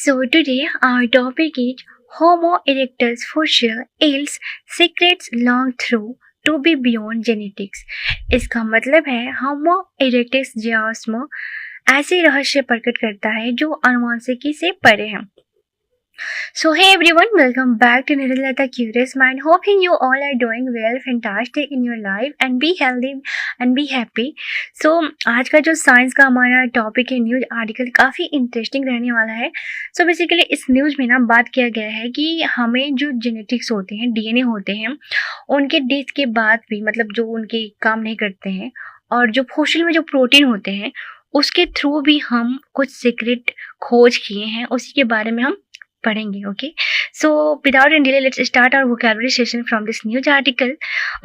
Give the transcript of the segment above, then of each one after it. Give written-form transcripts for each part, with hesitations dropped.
So today our topic is Homo erectus fossil its secrets long through to be beyond genetics। इसका मतलब है homo erectus जियोस्म ऐसे रहस्य प्रकट करता है जो आनुवंशिकी से परे हैं। So hey everyone, welcome back to Niralata Curious Mind. Hoping you all are doing well, fantastic in your life and be healthy and be happy. So आज का जो साइंस का हमारा टॉपिक है न्यूज आर्टिकल काफ़ी इंटरेस्टिंग रहने वाला है। So बेसिकली इस न्यूज में ना बात किया गया है कि हमें जो जेनेटिक्स होते हैं, डीएनए होते हैं, उनके डेथ के बाद भी मतलब जो उनके काम नहीं करते हैं और जो फॉसिल में जो प्रोटीन होते हैं उसके थ्रू भी हम कुछ सीक्रेट खोज किए हैं, उसी के बारे में हम पढ़ेंगे। Okay, so without any delay let's start our vocabulary session from this news article.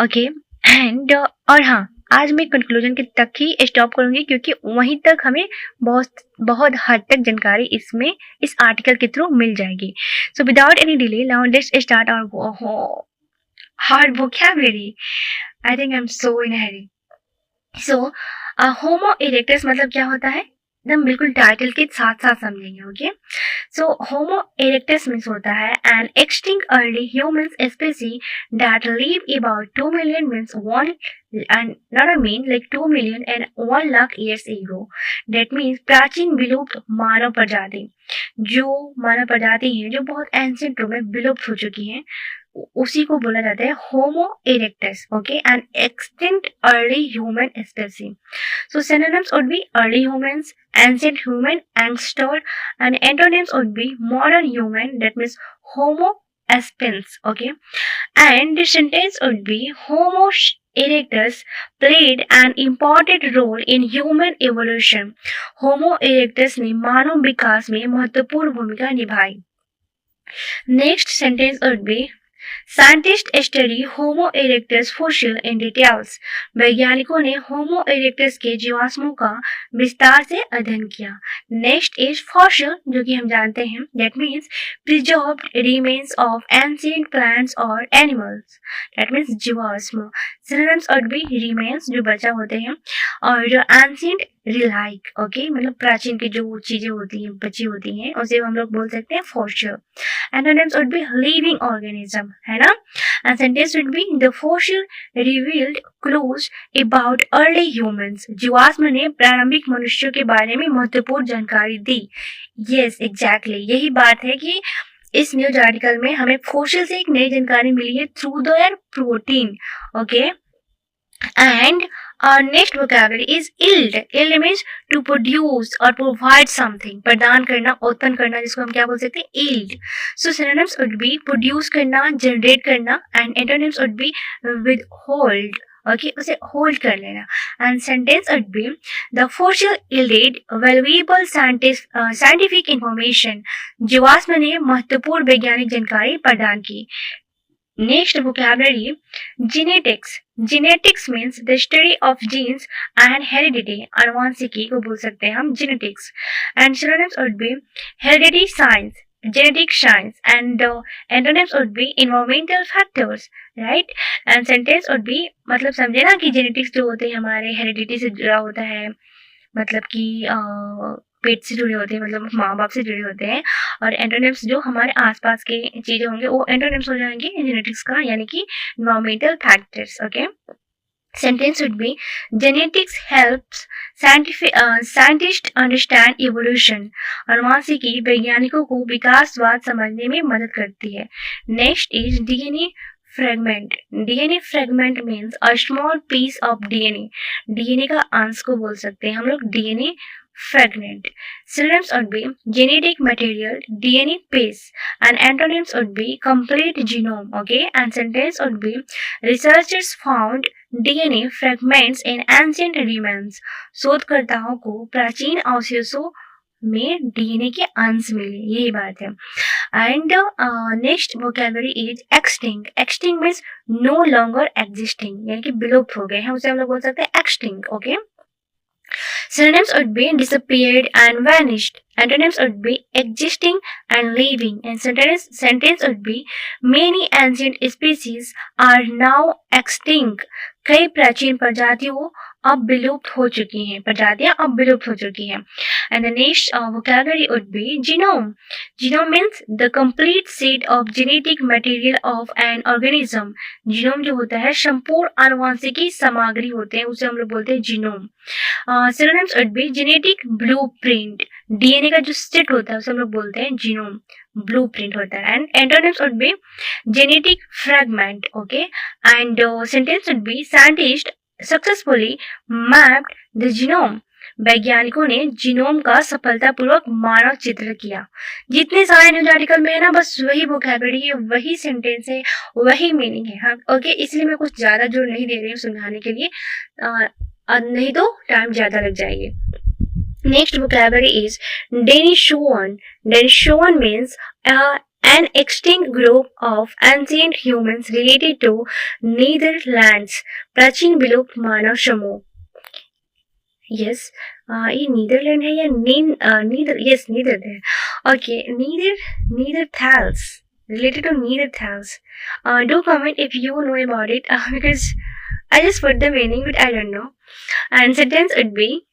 Okay, and और हाँ, आज मैं कंक्लूजन के तक ही स्टॉप करूंगी क्योंकि वहीं तक हमें बहुत हद तक जानकारी इसमें इस आर्टिकल के थ्रू मिल जाएगी। So without any delay now let's start our hard vocabulary. I think I am so in hurry. So homo erectus मतलब क्या होता है, एकदम बिल्कुल टाइटल के साथ साथ समझेंगे। ओके, सो होमो इरेक्टस मीन्स होता है N extinct early human स्पीसी that live about 2 million means 1 and not I mean like 2 million and 1 lakh years ago. That means प्राचीन विलुप्त मानव प्रजाति, जो मानव प्रजाति है जो बहुत एंशिएंट में विलुप्त हो चुकी हैं, उसी को बोला जाता है homo erectus. Okay, an extinct early human species. So synonyms would be early humans, ancient human, ancestor, and antonyms would be modern human, that means Homo sapiens. Okay, and the sentence would be Homo erectus played an important role in human evolution. Homo erectus ने मानव विकास में महत्वपूर्ण भूमिका निभाई। Next sentence would be scientist study homo erectus fossil in details. वैज्ञानिकों ने होमो erectus के जीवाश्मों का विस्तार से अध्ययन किया। नेक्स्ट इज फॉसिल, जो कि हम जानते हैं, that means preserved remains of ancient plants और एनिमल्स, दैट मीन्स जीवाश्म। सिनोनिम्स वुड बी रिमेन्स, जो बचा होते हैं, और जो एंशिएंट रिलाइक, ओके, मतलब प्राचीन की जो चीजें होती हैं, बची होती हैं, उसे हम लोग बोल सकते हैं fossil. Antonyms would be living organism, है ना? And sentence would be the fossil revealed clues about early humans. जीवाश्म ने प्रारंभिक मनुष्यों के बारे में महत्वपूर्ण जानकारी दी। Yes, exactly. यही बात है कि इस न्यूज आर्टिकल में हमें फॉसिल से एक नई जानकारी मिली है through their protein. Okay, and our next vocabulary is yield. Yield means to produce or provide something. प्रदान करना, उत्पन्न करना, जिसको हम क्या बोल सकते हैं, yield. So synonyms would be produce करना, generate करना, and antonyms would be withhold. Okay, उसे hold कर लेना. And sentence would be the fossil yielded valuable scientific information. जीवाश्म ने महत्वपूर्ण वैज्ञानिक जानकारी प्रदान की। Next vocabulary, genetics. Genetics means the study of genes and heredity. आनुवंशिकी को बोल सकते हैं हम genetics. And synonyms would be heredity science, genetic science, and antonyms would be environmental factors, right? And sentence would be, मतलब समझे ना कि genetics जो होते हैं हमारे heredity से जुड़ा होता है, मतलब कि पेट से जुड़े होते हैं, मतलब माँ बाप से जुड़े होते हैं, और एंटोनिम्स जो हमारे आसपास के चीजें होंगे वो एंटोनिम्स हो जाएंगे जेनेटिक्स का, यानी कि environmental factors. Okay, sentence would be genetics helps scientist understand evolution. आनुवंशिकी वैज्ञानिकों को विकासवाद समझने में मदद करती है। Next is DNA fragment. DNA fragment means a small piece of DNA. DNA का अंश को बोल सकते हैं हम लोग DNA fragment. Synonyms would be genetic material, DNA base, and antonyms would be complete genome. Okay, and sentence would be researchers found DNA fragments in ancient remains. शोधकर्ताओं को प्राचीन अवशेषों में डीएनए के अंश मिले, यही बात है। And next vocabulary is extinct. Extinct means no longer existing, यानी कि विलुप्त हो गए हैं, उसे हम लोग बोल सकते हैं extinct. Okay, synonyms would be disappeared and vanished. Antonyms would be existing and living. And sentence would be many ancient species are now extinct. कई प्राचीन प्रजातियों अब विलुप्त हो चुकी हैं, प्रजातियां अब विलुप्त हो चुकी हैं। And the next vocabulary would be genome. Genome means the complete set of genetic material of an organism. Genome जो होता है संपूर्ण आनुवंशिकी सामग्री होते हैं, उसे हम लोग बोलते हैं genome. Synonyms would be genetic blueprint. DNA का जो सेट होता है उसे हम लोग बोलते हैं जीनोम, ब्लूप्रिंट होता है। And antonyms would be genetic fragment. Okay, and sentence would be scientist successfully mapped the genome. वैज्ञानिकों ने जीनोम का सफलतापूर्वक मानव चित्र किया। जितने सारे न्यूज आर्टिकल में है ना, बस वही वोकैबुलरी है, वही सेंटेंस है, वही मीनिंग है। हाँ ओके, इसलिए मैं कुछ ज्यादा जोर नहीं दे रही हूँ समझाने के लिए, नहीं तो टाइम ज्यादा लग जाएगी। Next vocabulary is Denisovan. Denisovan means an extinct group of ancient humans related to Netherlands, प्राचीन विलुप्त मानव समूह। यस, ये नीदरलैंड है या नीदर है। Okay, Neanderthals, related to Neanderthals. Do comment if you know about it, because I just put the meaning but I don't know. And sentence would be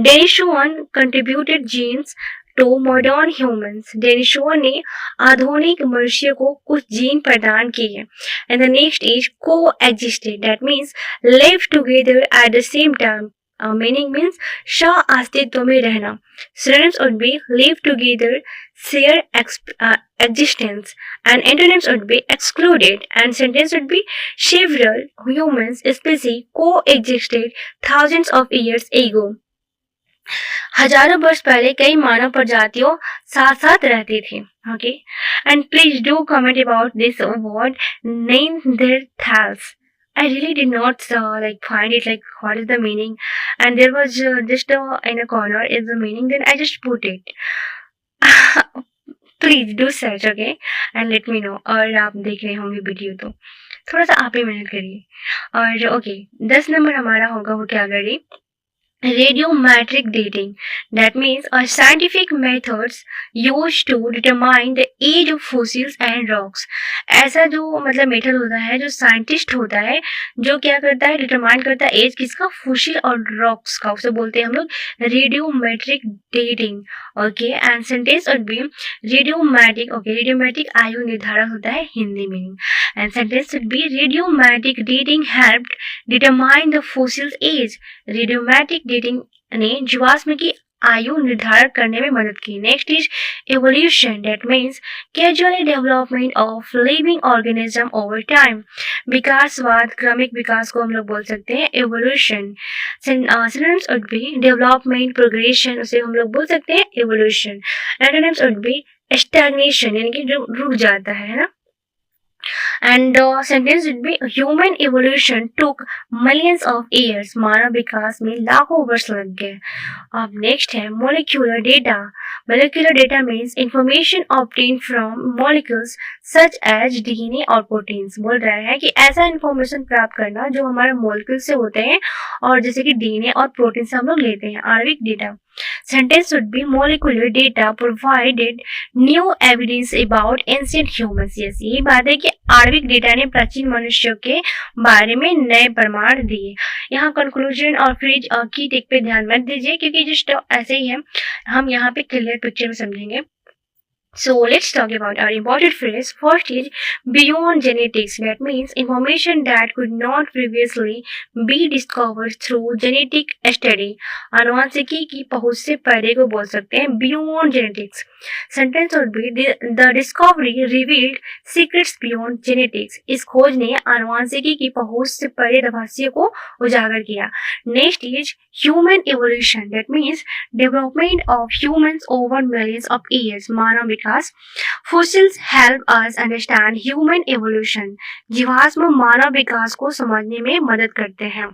Denishowan contributed genes to modern humans. डेनिशोवन ने आधुनिक मनुष्य को कुछ gene प्रदान किए। And the next is coexisted. That means live together at the same time. Meaning means सह अस्तित्व में रहना। Synonyms would be live together, share existence, and antonyms would be excluded. And sentence would be several humans species coexisted thousands of years ago. हजारों वर्ष पहले कई मानव प्रजातियों साथ साथ रहते थे। Okay, and please do comment about this word Neanderthals. I really did not find it, like what is the meaning, and there was just in a corner is the meaning, then I just put it. Please do search, okay, and let me know. और आप देख रहे होंगे video तो थोड़ा सा आप ही मेहनत करिए। और ओके, 10 नंबर हमारा होगा वो क्या करिए, radiometric dating. That means a scientific methods used to determine the age of fossils and rocks. ऐसा जो मतलब मेथड होता है, जो साइंटिस्ट होता है, जो क्या करता है, डिटरमाइन करता है एज किसका, फॉसिल और रॉक्स का, उसे बोलते हैं हम लोग radiometric dating. Okay, and sentence would be radiometric. Okay, radiometric आयु निर्धारण होता है Hindi meaning. And sentence would be radiometric dating helped determine the fossils age. Radiometric dating ने जीवाश्म की आयु निर्धारण करने में मदद की। Next is evolution. That means casual development of living organism over time. विकासवाद, क्रमिक विकास को हम लोग बोल सकते हैं evolution. Synonyms would be development, progression, उसे हम लोग बोल सकते हैं evolution. Antonyms would be stagnation, यानी कि जो रुक जाता है ना। And the sentence would be human evolution took millions of years. मानव विकास में लाखों वर्ष लग गए। अब नेक्स्ट है molecular data. Molecular data means information obtained from molecules such as DNA और proteins. बोल रहा है कि ऐसा इंफॉर्मेशन प्राप्त करना जो हमारे मोलिक्यूल से होते हैं और जैसे कि डीएनए और प्रोटीन से हम लोग लेते हैं, आणविक data. Sentence would be molecular data provided new evidence about ancient humans. Yes, यही बात है कि आणविक डेटा ने प्राचीन मनुष्यों के बारे में नए प्रमाण दिए। यहाँ कंक्लूजन और फ्रिज की टिक पे ध्यान मत दीजिए क्योंकि जस्ट ऐसे ही है, हम यहाँ पे क्लियर पिक्चर में समझेंगे। So let's talk about our important phrase. First is beyond genetics. That means information that could not previously be discovered through genetic study. आनुवंशिकी की पहुंच से परे को बोल सकते हैं beyond genetics. Sentence would be the discovery revealed secrets beyond genetics. इस खोज ने आनुवंशिकी की पहुंच से परे रहस्यों को उजागर किया। Next is human evolution. That means development of humans over millions of years. Manav Vikas. Fossils help us understand human evolution. जीवाश्म मानव विकास को समझने में मदद करते हैं।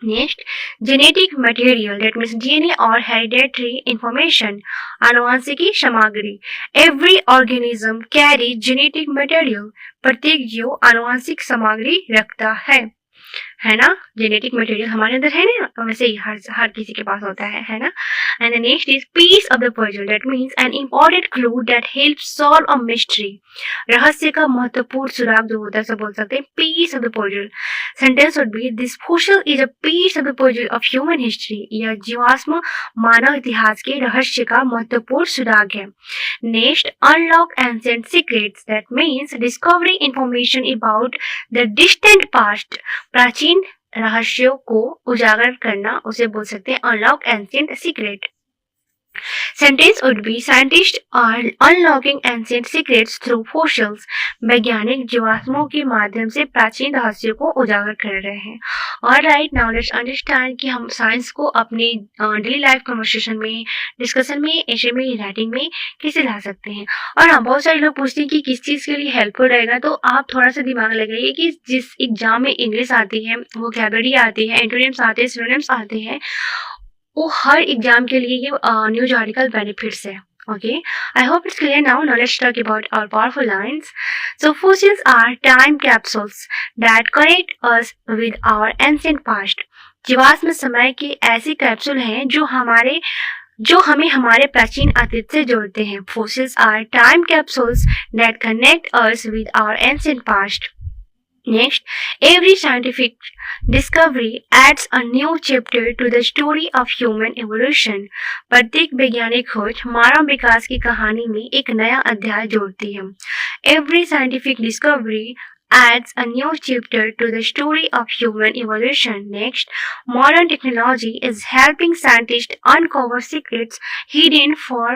Next, genetic material. That means DNA और hereditary information. आनुवंशिकी सामग्री। Every organism carry genetic material. प्रत्येक जीव आनुवंशिक सामग्री रखता है ना। जेनेटिक मटेरियल हमारे अंदर है ना, वैसे ही हर किसी के पास होता है ना। And the next is piece of the puzzle. That means an important clue that helps solve a mystery. रहस्य का महत्वपूर्ण सुराग जो होता है सब बोल सकते हैं piece of the puzzle. Sentence would be this fossil is a piece of the puzzle of human history. यह जीवाश्म मानव इतिहास के रहस्य का महत्वपूर्ण सुराग है. Next, unlock ancient secrets. That means discovering information about the distant past. प्राचीन रहस्यों को उजागर करना उसे बोल सकते हैं unlock ancient secret. Sentence would be scientists are unlocking ancient secrets through fossils. वैज्ञानिक जीवाश्मों के माध्यम से प्राचीन रहस्यों को उजागर कर रहे हैं. Alright, now let's understand कि हम साइंस को अपने डेली लाइफ कन्वर्सेशन में, डिस्कशन में, एशे में, राइटिंग में कैसे ला सकते हैं. और हाँ, बहुत सारे लोग पूछते हैं कि किस चीज़ के लिए हेल्पफुल रहेगा. तो आप थोड़ा सा दिमाग लगाइए कि जिस एग्जाम में इंग्लिश आती है, वोकैबुलरी आती है, एंटोनिम्स आते हैं, सिनोनिम्स आते हैं, वो हर एग्जाम के लिए ये न्यूज आर्टिकल बेनिफिट्स है. Okay, I hope it's clear now. Now let's talk about our powerful lines. So fossils are time capsules that connect us with our ancient past. जीवाश्म समय के ऐसे कैप्सूल हैं जो हमें हमारे प्राचीन अतीत से जोड़ते हैं. Fossils are time capsules that connect us with our ancient past. Next, every scientific discovery adds a new chapter to the story of human evolution. प्रत्येक वैज्ञानिक खोज मानव विकास की कहानी में एक नया अध्याय जोड़ती है. Every scientific discovery adds a new chapter to the story of human evolution. Next, modern technology is helping scientists uncover secrets hidden for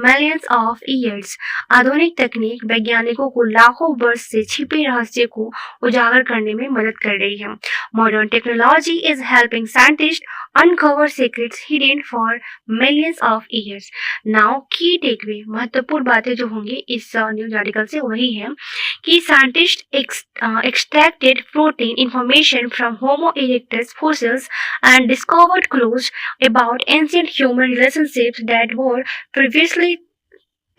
millions of years. आधुनिक तकनीक वैज्ञानिकों को लाखों वर्ष से छिपे रहस्य को उजागर करने में मदद कर रही है. Modern technology is helping scientists uncover secrets hidden for millions of years. Now, key takeaway, महत्वपूर्ण बातें जो होंगी इस न्यूज आर्टिकल से वही है कि scientist extracted protein information from Homo erectus fossils and discovered clues about ancient human relationships that were previously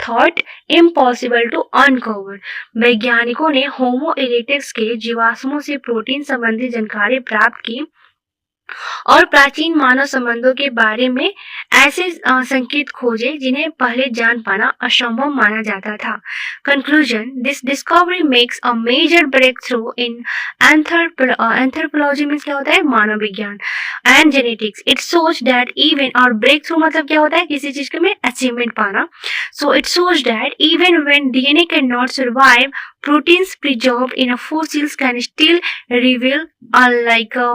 thought impossible to uncover. वैज्ञानिकों ने होमो इरेक्टस के जीवाश्मों से प्रोटीन संबंधी जानकारी प्राप्त की और प्राचीन मानव संबंधों के बारे में ऐसे संकेत खोजे जिन्हें पहले जान पाना असंभव माना जाता था. Conclusion, this discovery makes a major breakthrough in anthropology means क्या होता है मानव विज्ञान and genetics. It shows that even और ब्रेक थ्रू मतलब क्या होता है किसी चीज के में अचीवमेंट पाना. So it shows that even when DNA can not survive, proteins preserved in a fossils can still reveal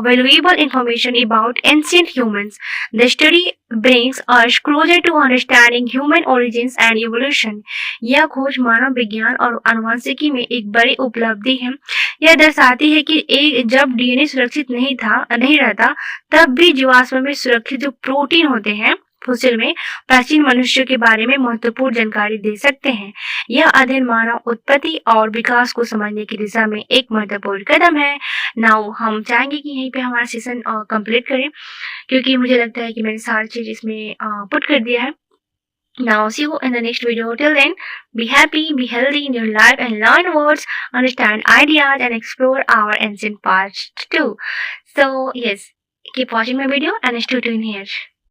valuable information about ancient humans. The study brings us closer to understanding human origins and evolution. यह खोज मानव विज्ञान और आनुवंशिकी में एक बड़ी उपलब्धि है. यह दर्शाती है कि जब डीएनए सुरक्षित नहीं रहता तब भी जीवाश्म में सुरक्षित जो प्रोटीन होते हैं फॉसिल में प्राचीन मनुष्यों के बारे में महत्वपूर्ण जानकारी दे सकते हैं. यह अध्ययन मानव उत्पत्ति और विकास को समझने की दिशा में एक महत्वपूर्ण कदम है. नाउ हम चाहेंगे कि यहीं पे हमारा सेशन कंप्लीट करें क्योंकि मुझे लगता है कि मैंने सारी चीज इसमें पुट कर दिया है. Now see you in the next video. Till then, be happy, be healthy in your life and learn words, understand ideas and explore our ancient past too. So yes, keep watching my video and stay tuned here.